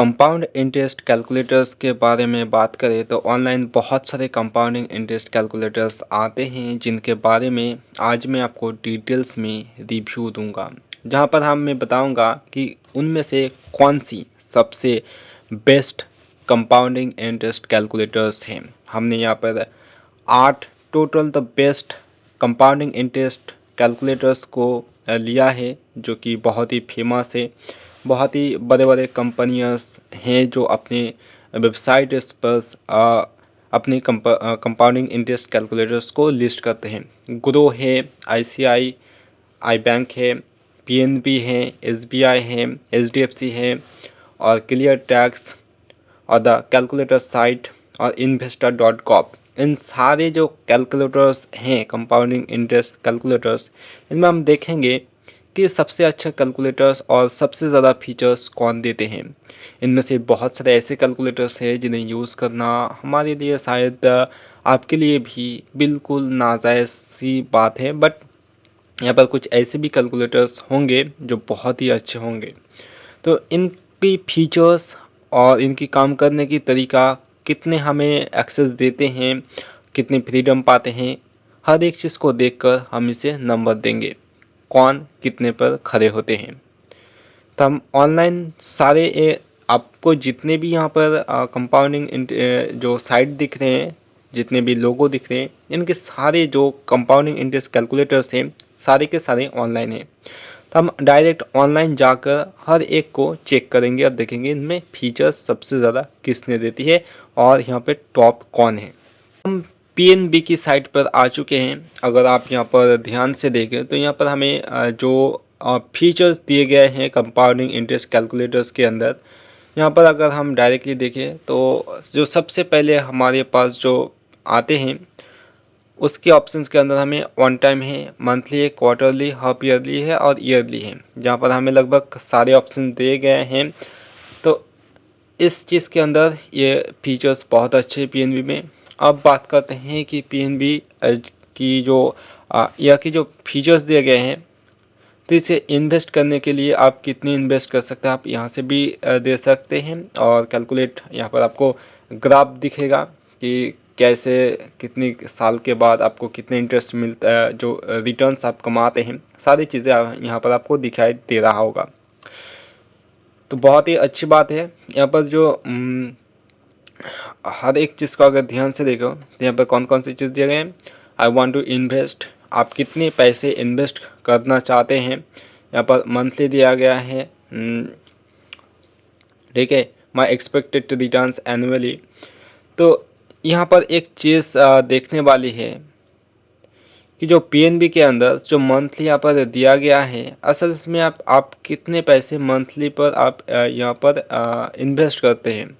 Compound interest calculators के बारे में बात करें तो ऑनलाइन बहुत सारे कंपाउंडिंग इंटरेस्ट कैलकुलेटर्स आते हैं जिनके बारे में आज मैं आपको डिटेल्स में रिव्यू दूंगा, जहां पर मैं बताऊंगा कि उनमें से कौन सी सबसे बेस्ट कंपाउंडिंग इंटरेस्ट कैलकुलेटर्स हैं। हमने यहाँ पर 8 total the best compounding interest calculators को लिया है, जो कि बहुत ही फेमस है। बहुत ही बड़े बड़े कंपनियां हैं जो अपने वेबसाइट पर अपने कंपाउंडिंग इंटरेस्ट कैलकुलेटर्स को लिस्ट करते हैं। ग्रो है, आई बैंक है, पीएनबी है, एसबीआई है, एचडीएफसी है और क्लियर टैक्स और द कैलकुलेटर साइट और investor.gov। इन सारे जो कैलकुलेटर्स हैं कंपाउंडिंग इंटरेस्ट कैलकुलेटर्स, इनमें हम देखेंगे कि सबसे अच्छा कैलकुलेटर्स और सबसे ज़्यादा फीचर्स कौन देते हैं। इनमें से बहुत सारे ऐसे कैलकुलेटर्स हैं जिन्हें यूज़ करना हमारे लिए शायद आपके लिए भी बिल्कुल नाजायज़ सी बात है, बट यहाँ पर कुछ ऐसे भी कैलकुलेटर्स होंगे जो बहुत ही अच्छे होंगे। तो इनकी फीचर्स और इनकी काम करने की तरीका, कितने हमें एक्सेस देते हैं, कितनी फ्रीडम पाते हैं, हर एक चीज़ को देखकर हम इसे नंबर देंगे कौन कितने पर खड़े होते हैं। तो हम ऑनलाइन सारे आपको जितने भी यहाँ पर कंपाउंडिंग जो साइट दिख रहे हैं, जितने भी लोगो दिख रहे हैं, इनके सारे जो कंपाउंडिंग इंटरेस्ट कैलकुलेटर्स हैं सारे के सारे ऑनलाइन हैं। तो हम डायरेक्ट ऑनलाइन जाकर हर एक को चेक करेंगे और देखेंगे इनमें फीचर्स सबसे ज़्यादा किसने देती है और यहाँ पे टॉप कौन है। हम पीएनबी की साइट पर आ चुके हैं। अगर आप यहाँ पर ध्यान से देखें तो यहाँ पर हमें जो फीचर्स दिए गए हैं कंपाउंडिंग इंटरेस्ट कैलकुलेटर्स के अंदर, यहाँ पर अगर हम डायरेक्टली देखें तो जो सबसे पहले हमारे पास जो आते हैं उसके ऑप्शंस के अंदर हमें वन टाइम है, मंथली है, क्वार्टरली, हाफ ईयरली है और ईयरली है, जहाँ पर हमें लगभग सारे ऑप्शन दिए गए हैं। तो इस चीज़ के अंदर ये फीचर्स बहुत अच्छे हैं पीएनबी में। अब बात करते हैं कि पीएनबी की जो या की जो फीचर्स दिए गए हैं, तो इसे इन्वेस्ट करने के लिए आप कितनी इन्वेस्ट कर सकते हैं आप यहाँ से भी दे सकते हैं। और कैलकुलेट यहाँ पर आपको ग्राफ दिखेगा कि कैसे कितनी साल के बाद आपको कितने इंटरेस्ट मिलता है, जो रिटर्न्स आप कमाते हैं, सारी चीज़ें यहाँ पर आपको दिखाई दे रहा होगा। तो बहुत ही अच्छी बात है। यहाँ पर जो हर एक चीज़ को अगर ध्यान से देखो तो यहाँ पर कौन कौन सी चीज़ दिए गए हैं। आई वांट टू इन्वेस्ट, आप कितने पैसे इन्वेस्ट करना चाहते हैं, यहाँ पर मंथली दिया गया है। ठीक है, माई एक्सपेक्टेड रिटर्न्स एनुअली। तो यहाँ पर एक चीज़ देखने वाली है कि जो पीएनबी के अंदर जो मंथली यहाँ पर दिया गया है, असल में आप कितने पैसे मंथली पर आप यहाँ पर इन्वेस्ट करते हैं।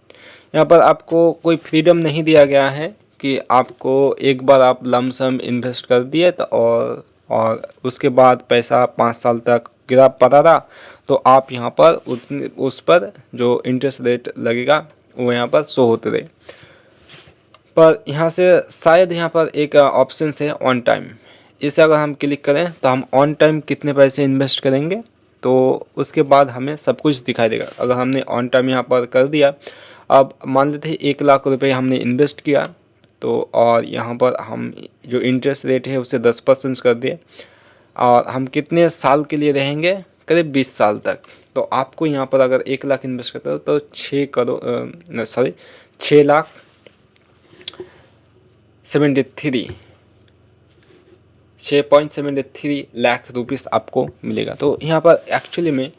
यहाँ पर आपको कोई फ्रीडम नहीं दिया गया है कि आपको एक बार आप लमसम इन्वेस्ट कर दिए तो और उसके बाद पैसा 5 साल तक गिरा पड़ा रहा, तो आप यहाँ पर उस पर जो इंटरेस्ट रेट लगेगा वो यहाँ पर शो होते रहे। पर यहाँ से शायद यहाँ पर एक ऑप्शन है ऑन टाइम, इसे अगर हम क्लिक करें तो हम ऑन टाइम कितने पैसे इन्वेस्ट करेंगे तो उसके बाद हमें सब कुछ दिखाई देगा। अगर हमने ऑन टाइम यहाँ पर कर दिया, अब मान लेते हैं 1 लाख रुपए हमने इन्वेस्ट किया, तो और यहाँ पर हम जो इंटरेस्ट रेट है उसे 10% कर दिए और हम कितने साल के लिए रहेंगे, करीब 20 साल तक। तो आपको यहाँ पर अगर 1 लाख इन्वेस्ट करते हो तो 6.73 लाख रुपीस आपको मिलेगा। तो यहाँ पर एक्चुअली में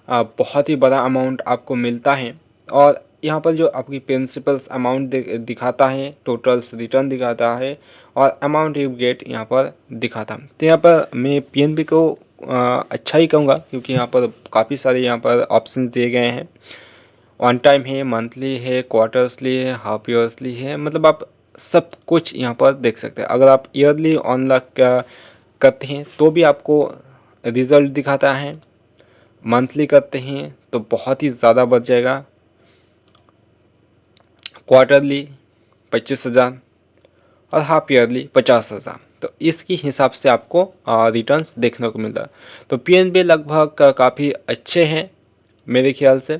बहुत ही बड़ा अमाउंट आपको मिलता है। और यहाँ पर जो आपकी प्रिंसिपल्स अमाउंट दिखाता है, टोटल्स रिटर्न दिखाता है और अमाउंट यू गेट यहाँ पर दिखाता है। तो यहाँ पर मैं पीएनबी को अच्छा ही कहूँगा, क्योंकि यहाँ पर काफ़ी सारे यहाँ पर ऑप्शन दिए गए हैं। वन टाइम है, मंथली है, क्वार्टर्सली है, हाफ ईयर्सली है, मतलब आप सब कुछ यहाँ पर देख सकते हैं। अगर आप ईयरली ऑन लाख करते हैं तो भी आपको रिज़ल्ट दिखाता है, मंथली करते हैं तो बहुत ही ज़्यादा बढ़ जाएगा, क्वार्टरली 25,000 और हाफ ईयरली 50,000। तो इसकी हिसाब से आपको रिटर्न्स देखने को मिलता है। तो पीएनबी लगभग काफ़ी अच्छे हैं मेरे ख्याल से।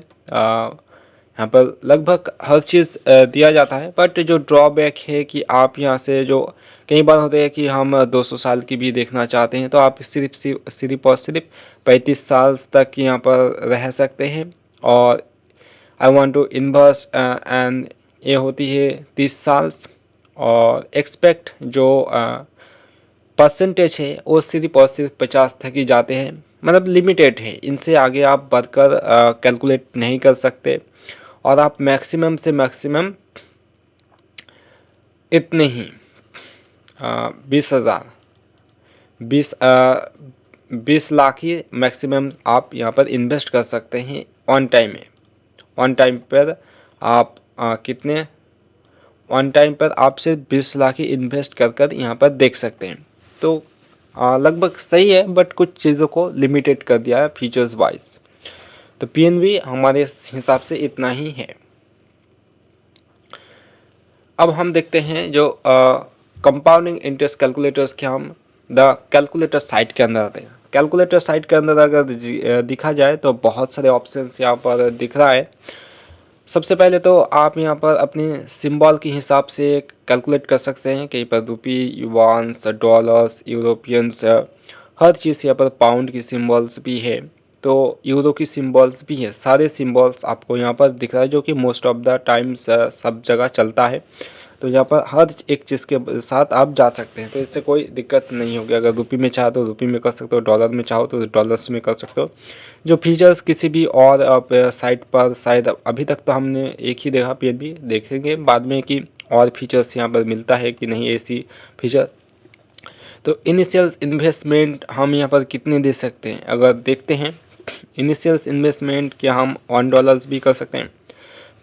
यहाँ पर लगभग हर चीज़ दिया जाता है, बट जो ड्रॉबैक है कि आप यहाँ से जो कई बार होते हैं कि हम 200 साल की भी देखना चाहते हैं, तो आप सिर्फ और सिर्फ 35 साल तक यहाँ पर रह सकते हैं। और I want to invest and ये होती है 30 साल। और एक्सपेक्ट जो परसेंटेज है वो सिर्फ और सिर्फ 50 तक ही जाते हैं, मतलब लिमिटेड है, इनसे आगे आप बढ़कर कैलकुलेट नहीं कर सकते। और आप मैक्सिमम से मैक्सिमम इतने ही 20,000 20 लाख ही मैक्सिमम आप यहाँ पर इन्वेस्ट कर सकते हैं ऑन टाइम में। ऑन टाइम पर आप कितने ऑन टाइम पर आप सिर्फ 20 लाख ही इन्वेस्ट कर कर यहाँ पर देख सकते हैं। तो लगभग सही है, बट कुछ चीज़ों को लिमिटेड कर दिया है फीचर्स वाइज। तो पीएनबी हमारे हिसाब से इतना ही है। अब हम देखते हैं जो कंपाउंडिंग इंटरेस्ट कैलकुलेटर्स के हम द कैलकुलेटर साइट के अंदर आते हैं। कैलकुलेटर साइट के अंदर अगर दिखा जाए तो बहुत सारे ऑप्शंस यहाँ पर दिख रहा है। सबसे पहले तो आप यहाँ पर अपने सिंबल के हिसाब से कैलकुलेट कर सकते हैं, कहीं पर रुपी, युवान्स, डॉलर्स, यूरोपियंस, हर चीज़ यहाँ पर पाउंड की सिंबल्स भी है, तो यूरो की सिंबल्स भी है। सारे सिंबल्स आपको यहाँ पर दिख रहा है, जो कि मोस्ट ऑफ द टाइम्स सब जगह चलता है। तो यहाँ पर हर एक चीज़ के साथ आप जा सकते हैं, तो इससे कोई दिक्कत नहीं होगी। अगर रुपी में चाहो तो रुपी में कर सकते हो, डॉलर में चाहो तो डॉलर्स में कर सकते हो। जो फीचर्स किसी भी और साइट पर शायद अभी तक तो हमने एक ही देखा, पीएनबी देखेंगे बाद में कि और फीचर्स यहाँ पर मिलता है कि नहीं ऐसी फीचर। तो इनिशियल इन्वेस्टमेंट हम यहाँ पर कितने दे सकते हैं, अगर देखते हैं इनिशियल इन्वेस्टमेंट क्या हम $1 भी कर सकते हैं,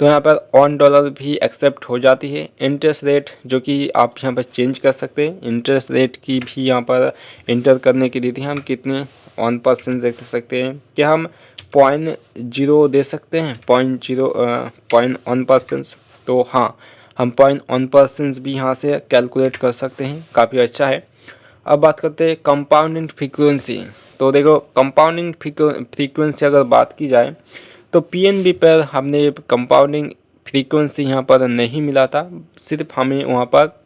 तो यहाँ पर $1 भी एक्सेप्ट हो जाती है। इंटरेस्ट रेट जो कि आप यहाँ पर चेंज कर सकते हैं, इंटरेस्ट रेट की भी यहाँ पर इंटर करने की रीति हम कितने 1% दे सकते हैं, क्या हम 0.0 दे सकते हैं, 0.1%। तो हाँ, हम 0.1% भी यहाँ से कैलकुलेट कर सकते हैं, काफ़ी अच्छा है। अब बात करते हैं कंपाउंडिंग फ्रीक्वेंसी। तो देखो कंपाउंडिंग फ्रीक्वेंसी अगर बात की जाए तो पीएनबी पर हमने कंपाउंडिंग फ्रीक्वेंसी यहाँ पर नहीं मिला था, सिर्फ हमें वहाँ पर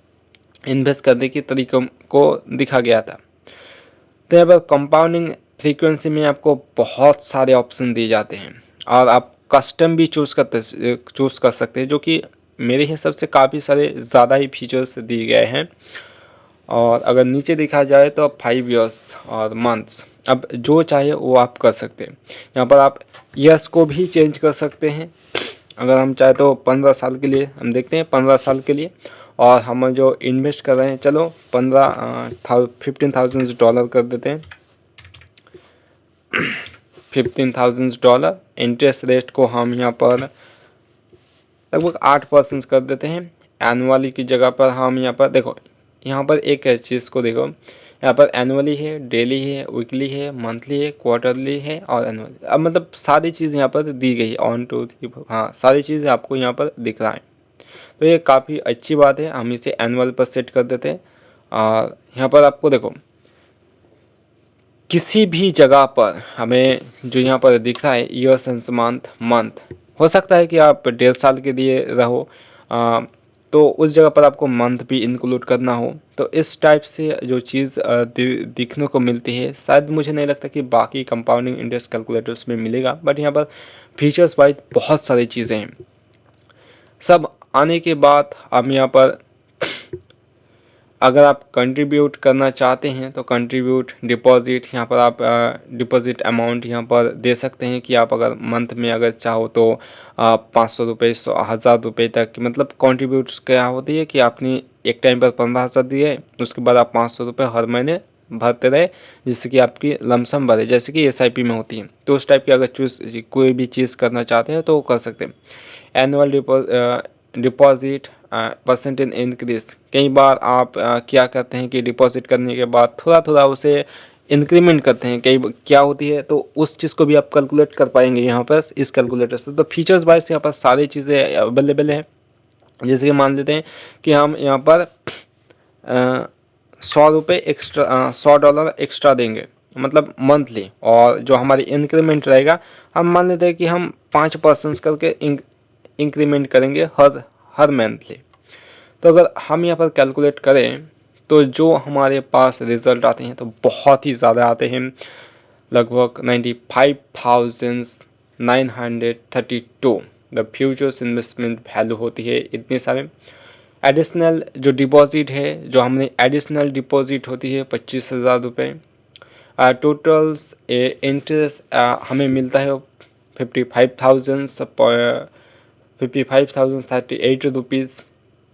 इन्वेस्ट करने के तरीक़ों को दिखा गया था। तो यहाँ पर कंपाउंडिंग फ्रीक्वेंसी में आपको बहुत सारे ऑप्शन दिए जाते हैं और आप कस्टम भी चूज़ कर सकते हैं, जो कि मेरे हिसाब से काफ़ी सारे ज़्यादा ही फीचर्स दिए गए हैं। और अगर नीचे देखा जाए तो 5 ईयर्स और मंथ्स, अब जो चाहे वो आप कर सकते हैं। यहाँ पर आप ईयर्स को भी चेंज कर सकते हैं, अगर हम चाहे तो 15 साल के लिए हम देखते हैं, 15 साल के लिए। और हम जो इन्वेस्ट कर रहे हैं, चलो $15,000 कर देते हैं, $15,000। इंटरेस्ट रेट को हम यहाँ पर लगभग 8% कर देते हैं। एनुअली की जगह पर हम यहाँ पर देखो, यहाँ पर एक चीज़ को देखो, यहाँ पर एनुअली है, डेली है, वीकली है, मंथली है, क्वार्टरली है और एनुअली। अब मतलब सारी चीज़ यहाँ पर दी गई है, 1 2 3 4, हाँ सारी चीज़ आपको यहाँ पर दिख रहा है। तो ये काफ़ी अच्छी बात है, हम इसे एनुअल पर सेट कर देते हैं। और यहाँ पर आपको देखो किसी भी जगह पर हमें जो यहाँ पर दिख रहा है ईयर्स एंड मंथ, हो सकता है कि आप 1.5 साल के लिए रहो, तो उस जगह पर आपको मंथ भी इंक्लूड करना हो। तो इस टाइप से जो चीज़ दिखने को मिलती है, शायद मुझे नहीं लगता कि बाकी कंपाउंडिंग इंटरेस्ट कैलकुलेटर्स में मिलेगा, बट यहाँ पर फीचर्स वाइज बहुत सारी चीज़ें हैं। सब आने के बाद हम यहाँ पर अगर आप कंट्रीब्यूट करना चाहते हैं तो कंट्रीब्यूट डिपॉजिट, यहाँ पर आप डिपॉजिट अमाउंट यहाँ पर दे सकते हैं कि आप अगर मंथ में अगर चाहो तो 500 रुपये, 1,000 रुपये तक, मतलब कंट्रीब्यूट क्या होती है कि आपने एक टाइम पर 15,000 दिए, उसके बाद आप 500 रुपये हर महीने भरते रहे, जिससे कि आपकी लमसम बढ़े, जैसे कि SIP में होती है। तो उस टाइप की अगर कोई भी चीज़ करना चाहते हैं तो वो कर सकते हैं। एनुअल डिपॉजिट परसेंटेज इंक्रीज, कई बार आप क्या करते हैं कि डिपॉजिट करने के बाद थोड़ा थोड़ा उसे इंक्रीमेंट करते हैं, कई क्या होती है, तो उस चीज़ को भी आप कैलकुलेट कर पाएंगे यहाँ पर इस कैलकुलेटर से। तो फीचर्स वाइज यहाँ पर सारी चीज़ें अवेलेबल हैं। जैसे कि मान लेते हैं कि हम यहाँ पर $100 एक्स्ट्रा, $100 एक्स्ट्रा देंगे, मतलब मंथली, और जो हमारी इंक्रीमेंट रहेगा हम मान लेते हैं कि हम 5% करके इंक्रीमेंट करेंगे हर हर मंथली। तो अगर हम यहाँ पर कैलकुलेट करें तो जो हमारे पास रिज़ल्ट आते हैं तो बहुत ही ज़्यादा आते हैं, लगभग 95,932 द फ्यूचर्स इन्वेस्टमेंट वैल्यू होती है इतने सारे। एडिशनल जो डिपॉजिट है, जो हमने एडिशनल डिपॉजिट होती है 25,000 रुपये। टोटल्स इंटरेस्ट हमें मिलता है 55,038 रुपीज़।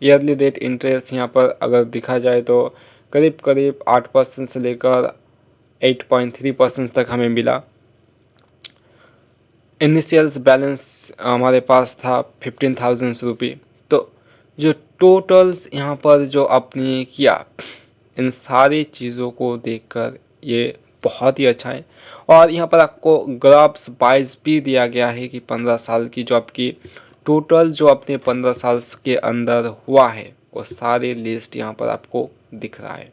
ईयरली रेट इंटरेस्ट यहाँ पर अगर देखा जाए तो करीब करीब 8% से लेकर 8.3% तक हमें मिला। इनिशियल्स बैलेंस हमारे पास था 15,000 रुपये। तो जो टोटल्स यहाँ पर जो आपने किया, इन सारी चीज़ों को देखकर ये बहुत ही अच्छा है। और यहाँ पर आपको ग्राफ्स वाइज भी दिया गया है कि 15 साल की जो आपकी टोटल जो अपने 15 साल के अंदर हुआ है वो सारे लिस्ट यहाँ पर आपको दिख रहा है।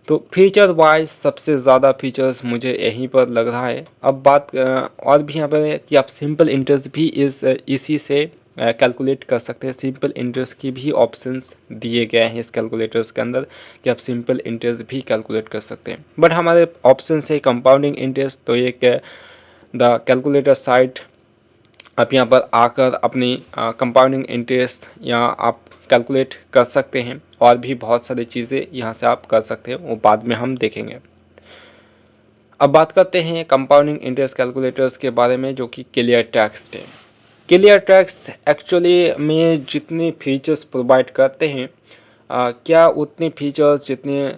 तो फीचर वाइज सबसे ज़्यादा फीचर्स मुझे यहीं पर लग रहा है। अब बात और भी यहाँ पर है कि आप सिंपल इंटरेस्ट भी इसी से कैलकुलेट कर सकते हैं। सिंपल इंटरेस्ट की भी ऑप्शंस दिए गए हैं इस कैलकुलेटर्स के अंदर कि आप सिंपल इंटरेस्ट भी कैलकुलेट कर सकते हैं। बट हमारे ऑप्शन है कंपाउंडिंग इंटरेस्ट, तो ये द कैलकुलेटर साइट आप यहाँ पर आकर अपनी कंपाउंडिंग इंटरेस्ट यहाँ आप कैलकुलेट कर सकते हैं। और भी बहुत सारी चीज़ें यहाँ से आप कर सकते हैं, वो बाद में हम देखेंगे। अब बात करते हैं कंपाउंडिंग इंटरेस्ट कैलकुलेटर्स के बारे में, जो कि क्लियर टेक्स्ट है। क्लियर टेक्स्ट एक्चुअली में जितने फीचर्स प्रोवाइड करते हैं क्या उतने फीचर्स जितने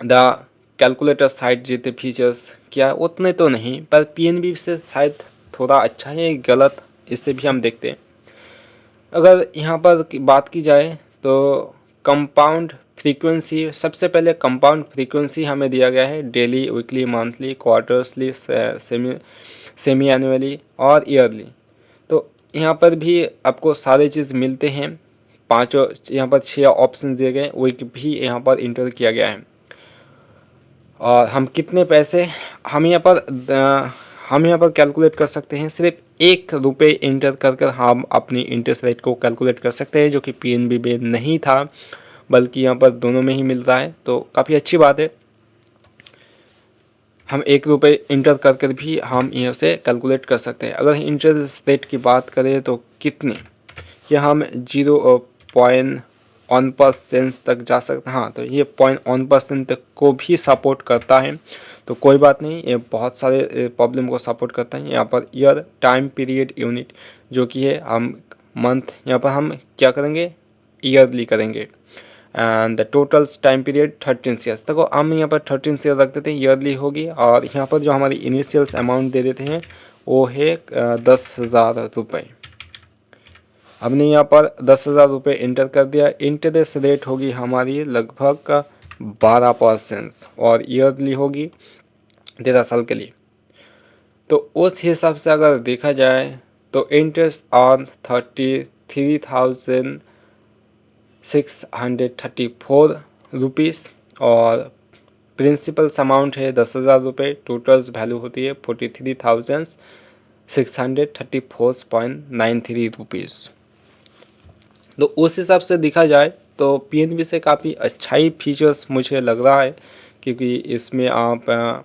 द कैलकुलेटर साइट जितने फीचर्स क्या उतने तो नहीं, पर पीएनबी से शायद थोड़ा अच्छा है गलत, इससे भी हम देखते हैं। अगर यहाँ पर बात की जाए तो कंपाउंड फ्रीक्वेंसी, सबसे पहले कंपाउंड फ्रीक्वेंसी हमें दिया गया है daily, weekly, monthly, quarterly, semi annually और ईयरली। तो यहाँ पर भी आपको सारे चीज़ मिलते हैं। पांचों यहाँ पर 6 ऑप्शन दिए गए, वीक भी यहाँ पर इंटर किया गया है। और हम कितने पैसे हम यहाँ पर कैलकुलेट कर सकते हैं, सिर्फ ₹1 इंटर कर हम अपनी इंटरेस्ट रेट को कैलकुलेट कर सकते हैं, जो कि पीएनबी में नहीं था बल्कि यहाँ पर दोनों में ही मिलता है। तो काफ़ी अच्छी बात है, हम ₹1 इंटर कर भी हम यहाँ से कैलकुलेट कर सकते हैं। अगर इंटरेस्ट रेट की बात करें तो कितने, कि हम 0.1% तक जा सकते हैं। हाँ, तो ये 0.1% तक को भी सपोर्ट करता है, तो कोई बात नहीं, ये बहुत सारे प्रॉब्लम को सपोर्ट करता है। यहाँ per year, time period, unit जो कि है हम मंथ, यहाँ पर हम क्या करेंगे ईयरली करेंगे। And the totals time period 13 years, देखो हम यहाँ पर 13 ईयर रख देते हैं, ईयरली होगी। और यहाँ पर जो हमारी इनिशियल्स अमाउंट दे देते हैं वो है 10,000 रुपये। हमने यहाँ पर 10,000 रुपये इंटर कर दिया। इंटरेस्ट रेट होगी हमारी लगभग 12% और ईयरली होगी 13 साल के लिए। तो उस हिसाब से अगर देखा जाए तो इंटरेस्ट ऑन 33,634 रुपीज़ और प्रिंसिपल अमाउंट है 10,000 रुपये। टोटल्स वैल्यू होती है 43,634.93 रुपीज़। तो उस हिसाब से देखा जाए तो पीएनबी से काफ़ी अच्छा ही फीचर्स मुझे लग रहा है, क्योंकि इसमें आप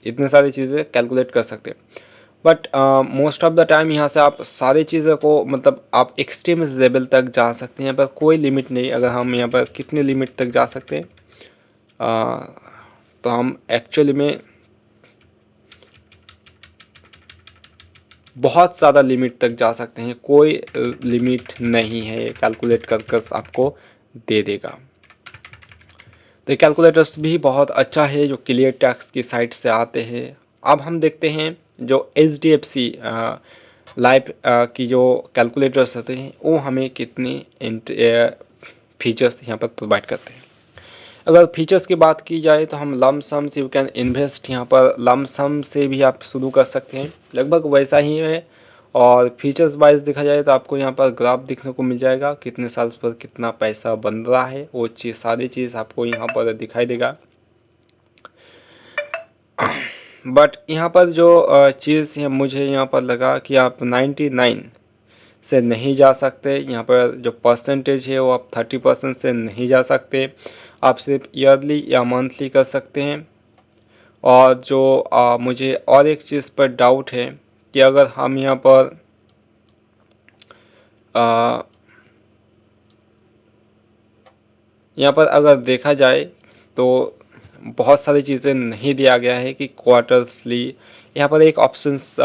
इतने सारी चीज़ें कैलकुलेट कर सकते हैं। But most of the time यहाँ से आप सारी चीज़ों को मतलब आप एक्सट्रीम लेवल तक जा सकते हैं, पर कोई लिमिट नहीं। अगर हम यहाँ पर कितने लिमिट तक जा सकते हैं, तो हम एक्चुअली में बहुत ज़्यादा लिमिट तक जा सकते हैं, कोई लिमिट नहीं है, कैलकुलेट कर आपको दे देगा। तो कैलकुलेटर्स भी बहुत अच्छा है जो क्लियर टेक्स्ट की साइट से आते हैं। अब हम देखते हैं जो HDFC लाइफ की जो कैलकुलेटर्स होते हैं वो हमें कितने फीचर्स यहाँ पर प्रोवाइड करते हैं। अगर फीचर्स की बात की जाए तो हम लम सम से यू कैन इन्वेस्ट, यहाँ पर लम सम से भी आप शुरू कर सकते हैं, लगभग वैसा ही है। और फीचर्स वाइज देखा जाए तो आपको यहाँ पर ग्राफ देखने को मिल जाएगा, कितने साल पर कितना पैसा बन रहा है, वो चीज़ सारी चीज़ आपको यहाँ पर दिखाई देगा। बट यहाँ पर जो चीज़ है मुझे यहाँ पर लगा कि आप 99 से नहीं जा सकते। यहाँ पर जो परसेंटेज है वो आप 30% से नहीं जा सकते। आप सिर्फ ईयरली या मंथली कर सकते हैं। और जो मुझे और एक चीज़ पर डाउट है कि अगर हम यहाँ पर अगर देखा जाए तो बहुत सारी चीज़ें नहीं दिया गया है कि क्वार्टरली। यहाँ पर एक ऑप्शंस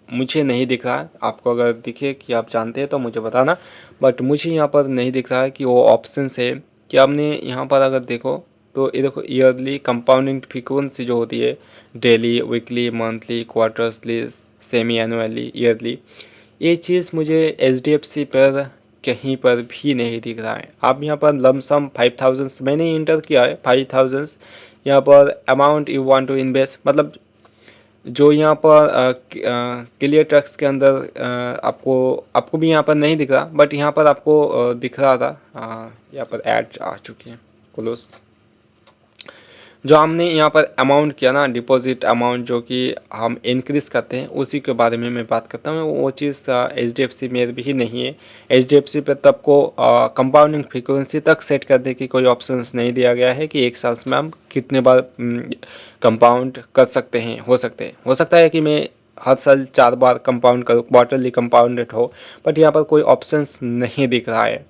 मुझे नहीं दिख रहा है। आपको अगर दिखे कि आप जानते हैं तो मुझे बताना, बट मुझे यहाँ पर नहीं दिख रहा है कि वो ऑप्शंस है कि आपने यहाँ पर अगर देखो तो ये देखो ईयरली कंपाउंडिंग फ्रीक्वेंसी जो होती है, daily, weekly, monthly, quarterly, semi annually, yearly, ये चीज़ मुझे एचडीएफसी पर कहीं पर भी नहीं दिख रहा है। आप यहाँ पर लमसम 5000 मैंने इंटर किया है, 5000 यहाँ पर amount you want to invest, मतलब जो यहाँ पर क्लियर टेक्स्ट के अंदर आपको भी यहाँ पर नहीं दिख रहा, बट यहाँ पर आपको दिख रहा था। यहाँ पर ऐड आ चुकी है, क्लोज। जो हमने यहाँ पर अमाउंट किया ना, डिपॉजिट अमाउंट जो कि हम इंक्रीज़ करते हैं, उसी के बारे में मैं बात करता हूँ। वो चीज़ एचडीएफसी में भी नहीं है। एचडीएफसी पे तब को कंपाउंडिंग फ्रीक्वेंसी तक सेट करने की कोई ऑप्शंस नहीं दिया गया है कि एक साल में हम कितने बार कंपाउंड कर सकते हैं। हो सकता है कि मैं हर साल 4 बार कंपाउंड करूँ, क्वार्टरली कंपाउंडेड हो, बट यहाँ पर कोई ऑप्शंस नहीं दिख रहा है।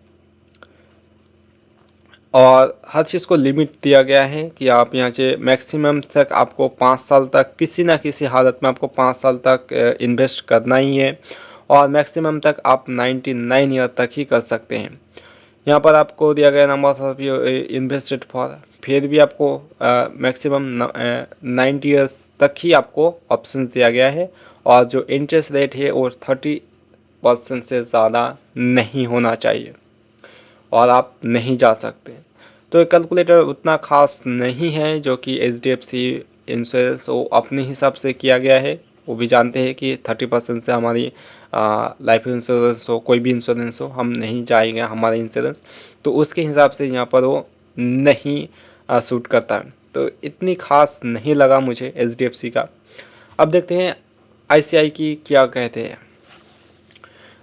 और हर चीज़ को लिमिट दिया गया है कि आप यहाँ से मैक्सिमम तक आपको 5 साल तक, किसी ना किसी हालत में आपको 5 साल तक इन्वेस्ट करना ही है। और मैक्सिमम तक आप 99 ईयर तक ही कर सकते हैं। यहाँ पर आपको दिया गया नंबर ऑफ इन्वेस्टेड फॉर, फिर भी आपको मैक्सिमम 90 ईयर्स तक ही आपको ऑप्शन दिया गया है। और जो इंटरेस्ट रेट है वो 30% से ज़्यादा नहीं होना चाहिए और आप नहीं जा सकते। तो ये कैलकुलेटर उतना ख़ास नहीं है जो कि एचडीएफसी इंश्योरेंस वो अपने हिसाब से किया गया है। वो भी जानते हैं कि 30% से हमारी लाइफ इंश्योरेंस हो, कोई भी इंश्योरेंस हो, हम नहीं जाएंगे हमारा इंश्योरेंस, तो उसके हिसाब से यहाँ पर वो नहीं सूट करता है। तो इतनी ख़ास नहीं लगा मुझे एचडीएफसी का। अब देखते हैं आईसीआई की क्या कहते हैं।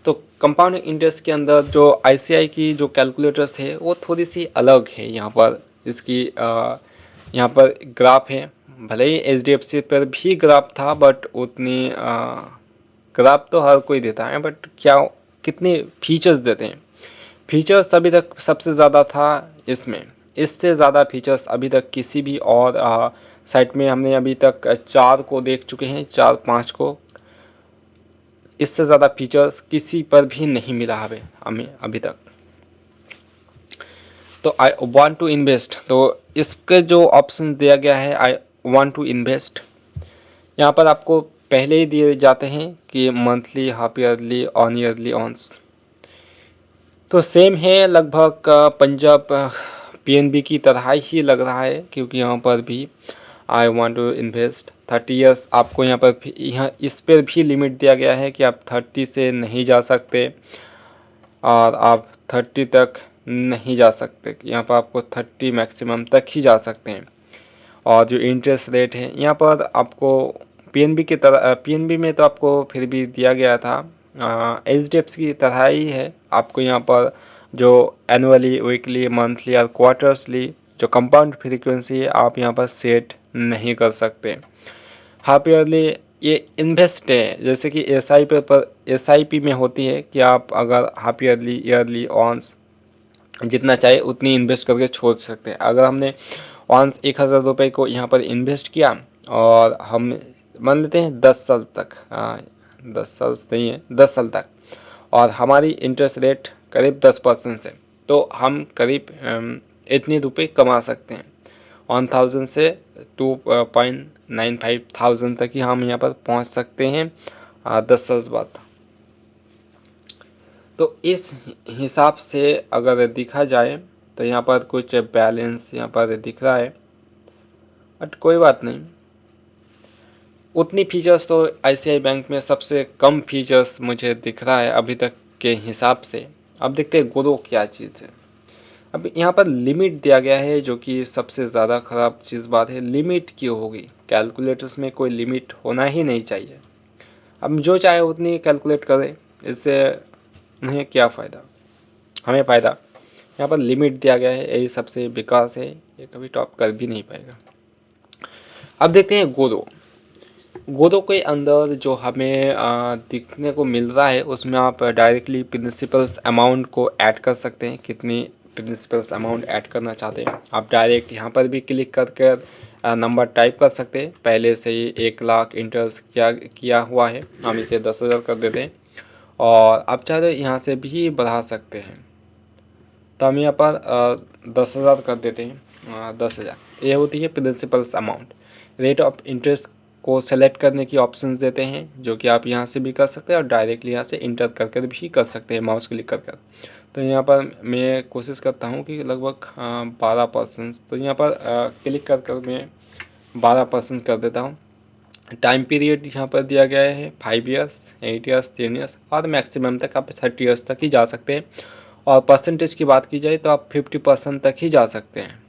तो कंपाउंड इंटरेस्ट के अंदर जो आईसीआई की जो कैलकुलेटर्स थे वो थोड़ी सी अलग है। यहाँ पर इसकी यहाँ पर ग्राफ है, भले ही एचडीएफसी पर भी ग्राफ था, बट उतनी ग्राफ तो हर कोई देता है, बट क्या कितने फीचर्स देते हैं। फीचर्स अभी तक सबसे ज़्यादा था इसमें, इससे ज़्यादा फीचर्स अभी तक किसी भी और साइट में हमने अभी तक 4 को देख चुके हैं, 4-5 को। इससे ज़्यादा फीचर्स किसी पर भी नहीं मिला है हमें अभी तक। तो आई वांट टू इन्वेस्ट, तो इसके जो ऑप्शन दिया गया है आई वांट टू इन्वेस्ट, यहाँ पर आपको पहले ही दिए जाते हैं कि monthly, half yearly, on yearly, once. तो सेम है लगभग पंजाब पीएनबी की तरह ही लग रहा है, क्योंकि यहाँ पर भी I want to invest 30 years. आपको यहाँ पर यहाँ इस पर भी लिमिट दिया गया है कि आप 30 से नहीं जा सकते और आप 30 तक नहीं जा सकते। यहाँ पर आपको 30 मैक्सिमम तक ही जा सकते हैं। और जो इंटरेस्ट रेट है यहाँ पर आपको पीएनबी की तरह, पीएनबी में तो आपको फिर भी दिया गया था, एचडीएफसी की तरह ही है। आपको यहाँ पर जो एनुअली, वीकली, मंथली और क्वार्टर्सली जो कंपाउंड फ्रीक्वेंसी है आप यहाँ पर सेट नहीं कर सकते। हाफ ईयरली ये इन्वेस्ट है, जैसे कि एसआईपी में होती है कि आप अगर हाफ ईयरली, ईयरली, ऑन्स जितना चाहे उतनी इन्वेस्ट करके छोड़ सकते हैं। अगर हमने ऑन्स 1000 रुपये को यहाँ पर इन्वेस्ट किया और हम मान लेते हैं 10 साल तक, 10 साल नहीं है, 10 साल तक, और हमारी इंटरेस्ट रेट करीब 10% से, तो हम करीब इतने रुपये कमा सकते हैं। 1000 से 2.95,000 तक ही हम यहाँ पर पहुँच सकते हैं 10 साल बाद। तो इस हिसाब से अगर देखा जाए तो यहाँ पर कुछ बैलेंस यहाँ पर दिख रहा है, बट कोई बात नहीं। उतनी फीचर्स तो आईसीआई बैंक में सबसे कम फीचर्स मुझे दिख रहा है अभी तक के हिसाब से। अब देखते हैं ग्रो क्या चीज़ है। अब यहाँ पर लिमिट दिया गया है, जो कि सबसे ज़्यादा ख़राब चीज़ बात है। लिमिट क्यों होगी? कैलकुलेटर्स में कोई लिमिट होना ही नहीं चाहिए। अब जो चाहे उतनी कैलकुलेट करें, इससे उन्हें क्या फ़ायदा, हमें फ़ायदा। यहाँ पर लिमिट दिया गया है, यही सबसे विकास है, ये कभी टॉप कर भी नहीं पाएगा। अब देखते हैं गोदो। गोदो के अंदर जो हमें दिखने को मिल रहा है, उसमें आप डायरेक्टली प्रिंसिपल्स अमाउंट को ऐड कर सकते हैं। कितनी प्रिंसिपल्स अमाउंट ऐड करना चाहते हैं, आप डायरेक्ट यहाँ पर भी क्लिक करके नंबर टाइप कर सकते हैं। पहले से ही 1 लाख इंटर किया हुआ है, हम इसे 10,000 कर देते हैं। और आप चाहे तो यहाँ से भी बढ़ा सकते हैं, तो हम यहाँ पर 10,000 कर देते हैं। 10,000 ये होती है principles amount. Rate of interest को सेलेक्ट करने की ऑप्शंस देते हैं, जो कि आप यहाँ से भी कर सकते हैं और डायरेक्टली यहाँ से इंटर करके भी कर सकते हैं, माउस क्लिक कर कर। तो यहाँ पर मैं कोशिश करता हूँ कि लगभग 12%, तो यहाँ पर क्लिक कर कर मैं 12% कर देता हूँ। टाइम पीरियड यहाँ पर दिया गया है 5 ईयर्स, 8 ईयर्स, 10 ईयर्स और मैक्सिमम तक आप 30 ईयर्स तक ही जा सकते हैं। और परसेंटेज की बात की जाए तो आप 50% तक ही जा सकते हैं।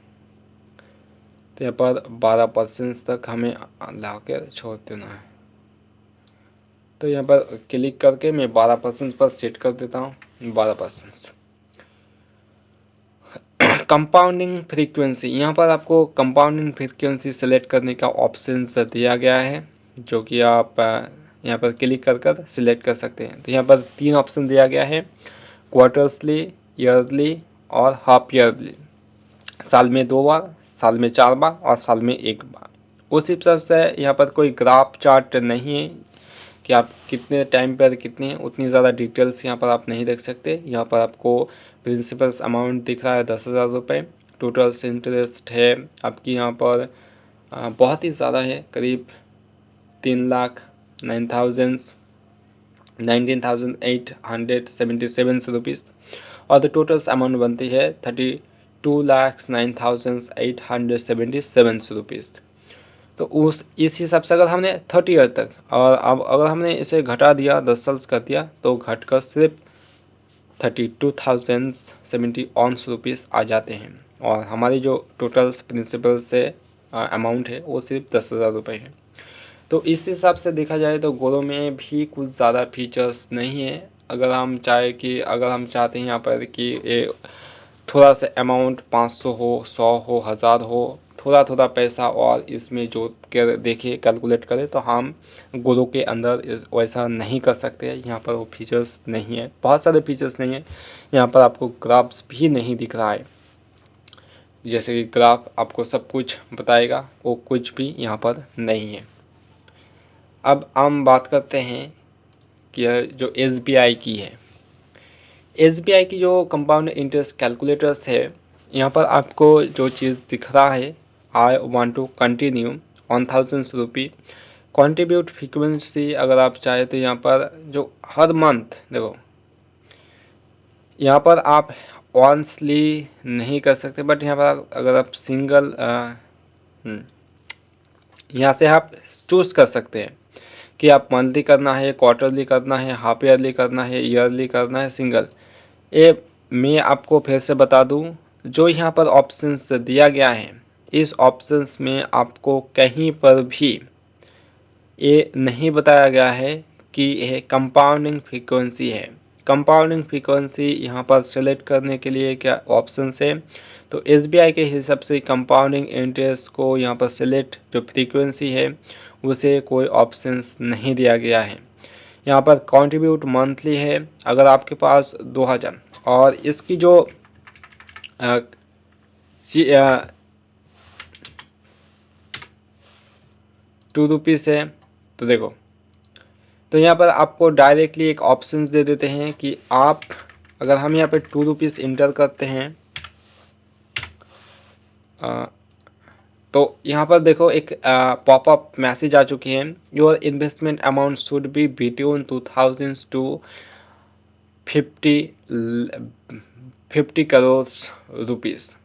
तो यहाँ पर 12% तक हमें ला कर छोड़ देना है। तो यहाँ पर क्लिक करके मैं 12% पर सेट कर देता हूँ, 12%। कंपाउंडिंग फ्रीक्वेंसी, यहाँ पर आपको कंपाउंडिंग फ्रीक्वेंसी सेलेक्ट करने का ऑप्शन दिया गया है, जो कि आप यहाँ पर क्लिक कर कर सिलेक्ट कर सकते हैं। तो यहाँ पर 3 ऑप्शन दिया गया है, क्वार्टर्सली, ईयरली और हाफ ईयरली। साल में 2 बार, साल में 4 बार और साल में 1 बार। उस हिसाब से यहाँ पर कोई ग्राफ चार्ट नहीं है कि आप कितने टाइम पर कितनी है, उतनी ज़्यादा डिटेल्स यहाँ पर आप नहीं देख सकते। यहाँ पर आपको प्रिंसिपल्स अमाउंट दिख रहा है 10,000 रुपये। टोटल इंटरेस्ट है आपकी यहाँ पर बहुत ही ज़्यादा है, करीब 3,19,877 रुपीज़। और द टोटल्स अमाउंट बनती है 32,09,877 रुपीज़। तो उस इस हिसाब से अगर हमने 30 ईयर तक, और अब अगर हमने इसे घटा दिया 10 साल कर दिया, तो घट कर सिर्फ 32,070 रुपीज़ आ जाते हैं। और हमारी जो टोटल प्रिंसिपल से अमाउंट है वो सिर्फ 10,000 रुपये है। तो इस हिसाब से देखा जाए तो गोरो में भी कुछ ज़्यादा फीचर्स नहीं है। अगर हम चाहते हैं यहाँ पर कि ये थोड़ा सा अमाउंट 500 हो, 100 हो, 1000 हो, थोड़ा थोड़ा पैसा और इसमें जोड़ कर देखे, कैलकुलेट करें, तो हम गोरो के अंदर वैसा नहीं कर सकते। यहाँ पर वो फीचर्स नहीं है, बहुत सारे फीचर्स नहीं है। यहाँ पर आपको ग्राफ्स भी नहीं दिख रहा है, जैसे कि ग्राफ आपको सब कुछ बताएगा, वो कुछ भी यहाँ पर नहीं है। अब हम बात करते हैं कि जो SBI की है, SBI की जो कंपाउंड इंटरेस्ट कैलकुलेटर्स है, यहाँ पर आपको जो चीज़ दिख रहा है, I want to continue 1,000 rupee contribute frequency. अगर आप चाहे तो यहाँ पर जो हर मंथ, देखो यहाँ पर आप वंसली नहीं कर सकते, बट यहाँ पर अगर आप सिंगल यहाँ से आप चूज़ कर सकते हैं कि आप मंथली करना है, क्वार्टरली करना है, हाफ ईयरली करना है, ईयरली करना है, सिंगल। ये मैं आपको फिर से बता दूं, जो यहाँ पर ऑप्शंस दिया गया है, इस ऑप्शंस में आपको कहीं पर भी ये नहीं बताया गया है कि यह कंपाउंडिंग फ्रीक्वेंसी है। कंपाउंडिंग फ्रीक्वेंसी यहाँ पर सेलेक्ट करने के लिए क्या ऑप्शंस है, तो SBI के हिसाब से कंपाउंडिंग इंटरेस्ट को यहाँ पर सेलेक्ट जो फ्रीक्वेंसी है उसे कोई ऑप्शंस नहीं दिया गया है। यहाँ पर कंट्रीब्यूट मंथली है, अगर आपके पास 2000 और इसकी जो 2 रुपीज़ है, तो देखो, तो यहाँ पर आपको डायरेक्टली एक ऑप्शंस दे देते हैं कि आप, अगर हम यहाँ पर 2 रुपीज़ इंटर करते हैं, तो यहाँ पर देखो एक पॉपअप मैसेज आ चुकी है, your investment amount should be between 2000 to 50 crore rupees.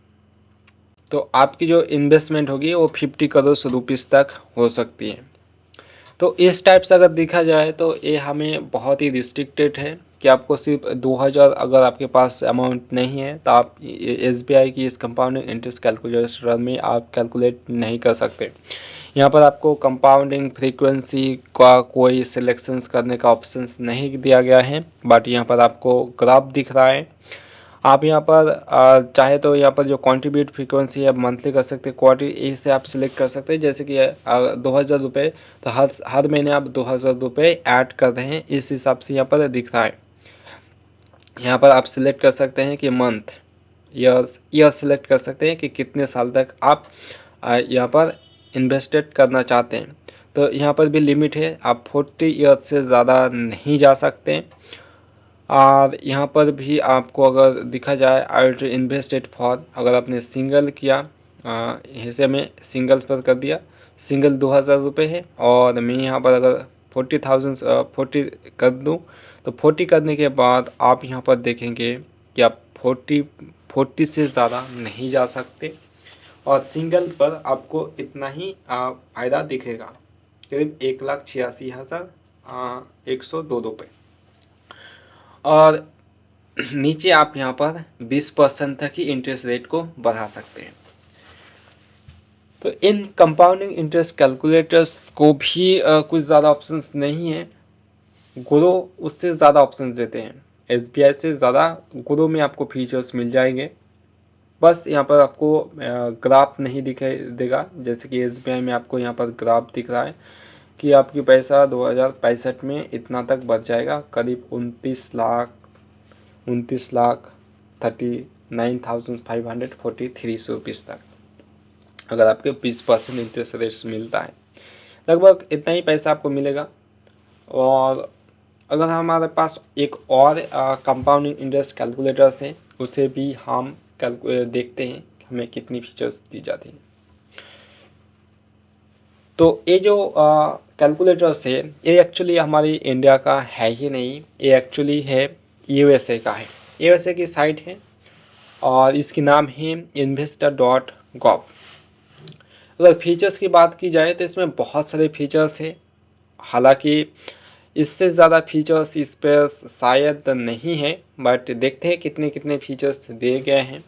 तो आपकी जो इन्वेस्टमेंट होगी वो 50 करोड़ रुपीज़ तक हो सकती है। तो इस टाइप से अगर देखा जाए तो ये हमें बहुत ही रिस्ट्रिक्टेड है कि आपको सिर्फ 2000 अगर आपके पास अमाउंट नहीं है तो आप SBI की इस कंपाउंडिंग इंटरेस्ट कैलकुलेटर में आप कैलकुलेट नहीं कर सकते। यहाँ पर आपको कंपाउंडिंग फ्रीक्वेंसी का कोई सिलेक्शंस करने का ऑप्शंस नहीं दिया गया है, बट यहाँ पर आपको ग्राफ दिख रहा है। आप यहाँ पर चाहे तो यहाँ पर जो कंट्रीब्यूट फ्रीक्वेंसी है मंथली कर सकते हैं, क्वार्टरली इसे आप सिलेक्ट कर सकते हैं। जैसे कि 2000 रुपये, तो हर महीने आप 2000 रुपये ऐड कर रहे हैं, इस हिसाब से यहाँ पर दिख रहा है। यहाँ पर आप सिलेक्ट कर सकते हैं कि मंथ, ईयर सिलेक्ट कर सकते हैं कि कितने साल तक आप यहाँ पर इन्वेस्टेड करना चाहते हैं। तो यहाँ पर भी लिमिट है, आप 40 ईयर से ज़्यादा नहीं जा सकते। और यहाँ पर भी आपको अगर दिखा जाए आई टू इन्वेस्टेड फॉर, अगर आपने सिंगल किया हिस्से में सिंगल पर कर दिया, सिंगल 2000 रुपये है और मैं यहाँ पर अगर 40 कर दूँ तो 40 करने के बाद आप यहाँ पर देखेंगे कि आप 40 से ज़्यादा नहीं जा सकते और सिंगल पर आपको इतना ही फ़ायदा दिखेगा, करीब 1,86,102 रुपये। और नीचे आप यहाँ पर 20% तक ही इंटरेस्ट रेट को बढ़ा सकते हैं। तो इन कंपाउंडिंग इंटरेस्ट कैलकुलेटर्स को भी कुछ ज़्यादा ऑप्शंस नहीं है, ग्रो उससे ज़्यादा ऑप्शंस देते हैं। SBI से ज़्यादा ग्रो में आपको फीचर्स मिल जाएंगे। बस यहाँ पर आपको ग्राफ नहीं दिखाई देगा, जैसे कि SBI में आपको यहाँ पर ग्राफ दिख रहा है कि आपकी पैसा 2065 में इतना तक बढ़ जाएगा, करीब 29,39,543 रुपीज़ तक, अगर आपके 20% इंटरेस्ट रेट मिलता है। लगभग इतना ही पैसा आपको मिलेगा। और अगर हमारे पास एक और कंपाउंडिंग इंटरेस्ट कैलकुलेटर्स है, उसे भी हम देखते हैं कि हमें कितनी फीचर्स दी जाती हैं। तो ये जो कैलकुलेटर्स है ये एक्चुअली हमारी इंडिया का है ही नहीं, ये एक्चुअली है USA का है। USA की साइट है और इसकी नाम है investor.gov। अगर फीचर्स की बात की जाए तो इसमें बहुत सारे फीचर्स हैं, हालांकि इससे ज़्यादा फीचर्स इस पर शायद नहीं है, बट देखते हैं कितने कितने फीचर्स दिए गए हैं।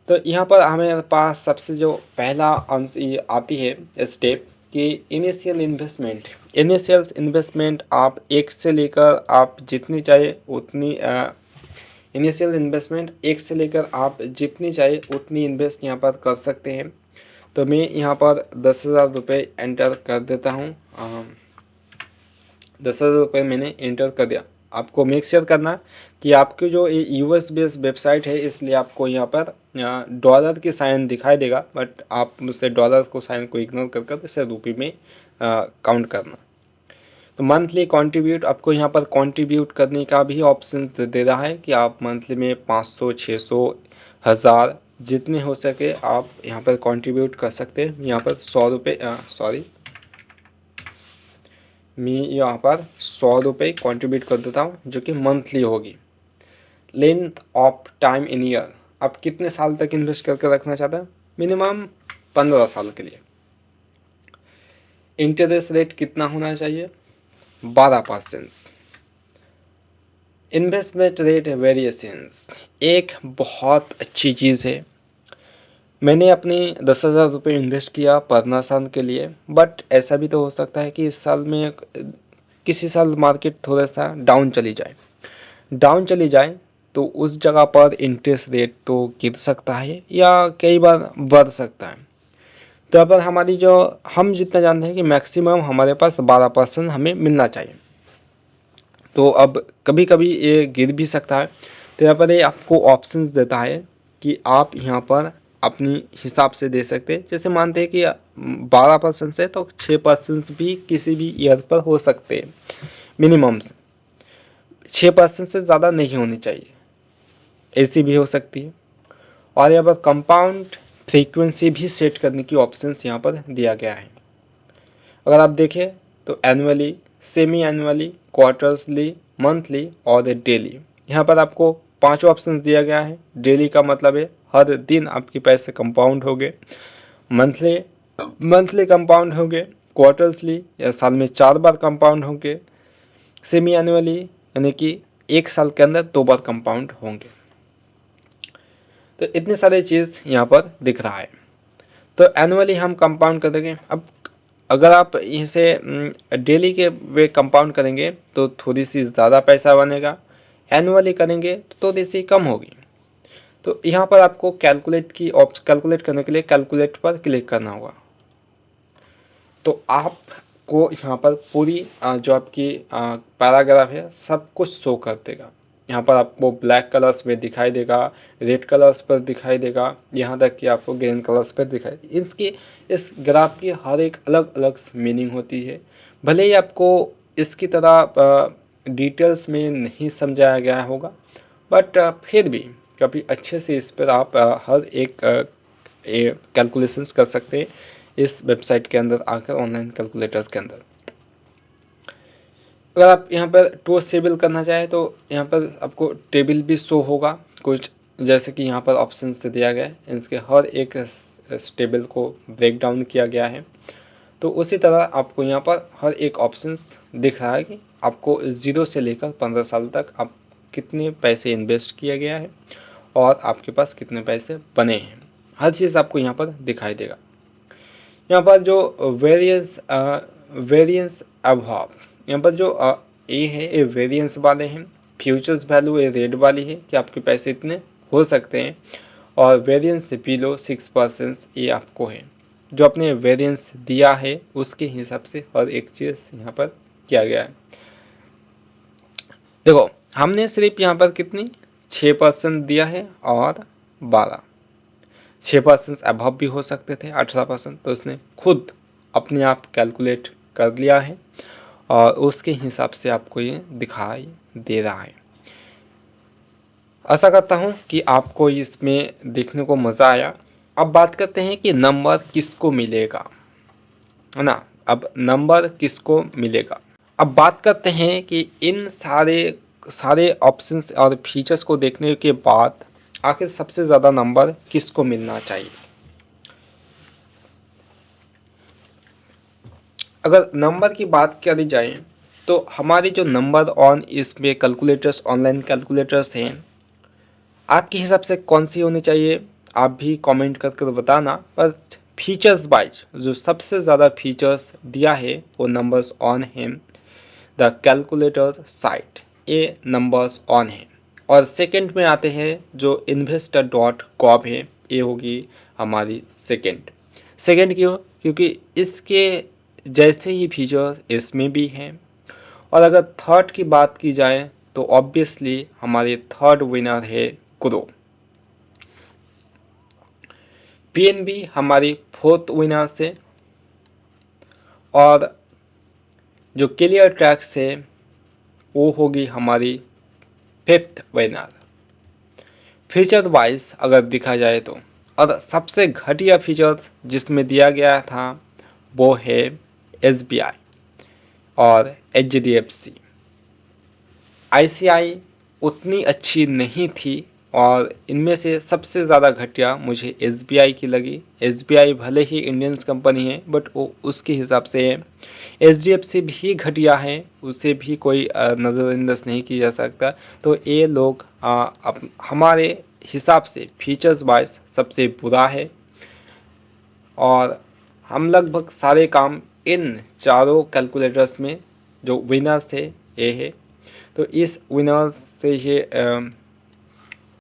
तो यहाँ पर हमारे पास सबसे जो पहला अंश ये आती है स्टेप कि इनिशियल इन्वेस्टमेंट आप एक से लेकर आप जितनी चाहे उतनी इनिशियल इन्वेस्टमेंट एक से लेकर आप जितनी चाहे उतनी इन्वेस्ट यहाँ पर कर सकते हैं। तो मैं यहाँ पर 10,000 रुपये एंटर कर देता हूँ। 10,000 रुपये मैंने एंटर कर दिया। आपको मेक श्योर करना कि आपकी जो ये US बेस्ड वेबसाइट है, इसलिए आपको यहाँ पर डॉलर की साइन दिखाई देगा, बट आप मुझसे डॉलर को साइन को इग्नोर कर इसे रुपये में काउंट करना। तो मंथली कंट्रीब्यूट, आपको यहाँ पर कंट्रीब्यूट करने का भी ऑप्शन दे रहा है कि आप मंथली में 500, 600, 1000 जितने हो सके आप यहाँ पर कंट्रीब्यूट कर सकते हैं। यहाँ पर 100 रुपये मैं यहाँ पर 100 रुपये कंट्रीब्यूट कर देता हूँ, जो कि मंथली होगी। Length of time in year, आप कितने साल तक इन्वेस्ट करके रखना चाहते हैं? मिनिमम 15 साल के लिए। इंटरेस्ट रेट कितना होना चाहिए? 12%। इन्वेस्टमेंट रेट वेरिएशंस एक बहुत अच्छी चीज़ है। मैंने अपने 10,000 रुपये इन्वेस्ट किया 15 साल के लिए, बट ऐसा भी तो हो सकता है कि इस साल में किसी साल मार्केट थोड़ा सा डाउन चली जाए तो उस जगह पर इंटरेस्ट रेट तो गिर सकता है या कई बार बढ़ सकता है। तो अब हमारी जो हम जितना जानते हैं कि मैक्सिमम हमारे पास 12% हमें मिलना चाहिए। तो अब कभी कभी ये गिर भी सकता है। तो यहाँ पर ये आपको ऑप्शंस देता है कि आप यहाँ पर अपनी हिसाब से दे सकते हैं। जैसे मानते हैं कि 12% से तो 6% भी किसी भी ईयर पर हो सकते हैं, मिनिमम से 6% से ज़्यादा नहीं होनी चाहिए, ऐसी भी हो सकती है। और यहाँ पर कंपाउंड फ्रीक्वेंसी भी सेट करने की ऑप्शंस यहाँ पर दिया गया है। अगर आप देखें तो annually, semi annually, quarterly, monthly और डेली, यहाँ पर आपको 5 ऑप्शंस दिया गया है। डेली का मतलब है हर दिन आपके पैसे कंपाउंड हो गए, मंथली कंपाउंड हो गए, क्वार्टरली या साल में 4 बार कंपाउंड होंगे, सेमी एनुअली यानी कि 1 साल के अंदर 2 बार कंपाउंड होंगे। तो इतने सारे चीज़ यहाँ पर दिख रहा है। तो एनुअली हम कंपाउंड करेंगे। अब अगर आप इसे डेली के वे कंपाउंड करेंगे तो थोड़ी सी ज़्यादा पैसा बनेगा, एनुअली करेंगे तो थोड़ी सी कम होगी। तो यहाँ पर आपको कैलकुलेट करने के लिए कैलकुलेट पर क्लिक करना होगा। तो आपको यहाँ पर पूरी जो आपकी पैराग्राफ है सब कुछ शो कर देगा। यहाँ पर आपको ब्लैक कलर्स में दिखाई देगा, रेड कलर्स पर दिखाई देगा, यहाँ तक कि आपको ग्रीन कलर्स पर दिखाई। इस ग्राफ की हर एक अलग अलग मीनिंग होती है। भले ही आपको इसकी तरह डिटेल्स में नहीं समझाया गया होगा, बट फिर भी कभी अच्छे से इस पर आप हर एक कैलकुलेशंस कर सकते हैं इस वेबसाइट के अंदर आकर, ऑनलाइन कैलकुलेटर्स के अंदर। अगर आप यहाँ पर टू टेबल करना चाहें तो यहाँ पर आपको टेबल भी शो होगा कुछ, जैसे कि यहाँ पर ऑप्शन से दिया गया है, इसके हर एक टेबल को ब्रेक डाउन किया गया है। तो उसी तरह आपको यहाँ पर हर एक ऑप्शंस दिख रहा है कि आपको 0 से लेकर 15 साल तक आप कितने पैसे इन्वेस्ट किया गया है और आपके पास कितने पैसे बने हैं, हर चीज़ आपको यहाँ पर दिखाई देगा। यहाँ पर जो वेरिएंस अभाव, यहाँ पर जो ए है ये वेरिएंस वाले हैं, फ्यूचर्स वैल्यू ये रेड वाली है कि आपके पैसे इतने हो सकते हैं, और वेरिएंस बिलो 6% ये आपको है। जो आपने वेरिएंस दिया है उसके हिसाब से हर एक चीज़ यहाँ पर किया गया है। देखो हमने सिर्फ यहाँ पर कितनी 6% दिया है और 6% अभाव भी हो सकते थे 18%, तो उसने खुद अपने आप कैलकुलेट कर लिया है और उसके हिसाब से आपको ये दिखाई दे रहा है। आशा करता हूँ कि आपको इसमें देखने को मज़ा आया। अब बात करते हैं कि नंबर किसको मिलेगा, है ना। अब नंबर किसको मिलेगा, अब बात करते हैं कि इन सारे ऑप्शंस और फीचर्स को देखने के बाद आखिर सबसे ज़्यादा नंबर किसको मिलना चाहिए। अगर नंबर की बात करी जाए तो हमारी जो नंबर ऑन इसमें कैलकुलेटर्स, ऑनलाइन कैलकुलेटर्स हैं, आपके हिसाब से कौन सी होनी चाहिए आप भी कमेंट करके बताना। पर फीचर्स वाइज जो सबसे ज़्यादा फीचर्स दिया है वो नंबर्स ऑन है, द कैलकुलेटर साइट ये नंबर्स ऑन है। और सेकंड में आते हैं जो investor.gov है, ये होगी हमारी सेकंड क्यों, क्योंकि इसके जैसे ही फीचर इसमें भी हैं। और अगर थर्ड की बात की जाए तो ऑब्वियसली हमारे थर्ड विनर है ग्रो। पीएनबी हमारी फोर्थ विनर से, और जो क्लियर ट्रैक्स है वो होगी हमारी फिफ्थ विनर। फीचर वाइज अगर देखा जाए तो, और सबसे घटिया फीचर जिसमें दिया गया था वो है SBI और HDFC। ICI उतनी अच्छी नहीं थी, और इनमें से सबसे ज़्यादा घटिया मुझे SBI की लगी। SBI भले ही इंडियंस कंपनी है बट वो उसके हिसाब से है। HDFC भी घटिया है, उसे भी कोई नज़रअंदाज नहीं किया जा सकता। तो ये लोग हमारे हिसाब से फीचर्स वाइज सबसे बुरा है, और हम लगभग सारे काम इन चारों कैलकुलेटर्स में जो विनर्स थे ये है। तो इस विनर से ये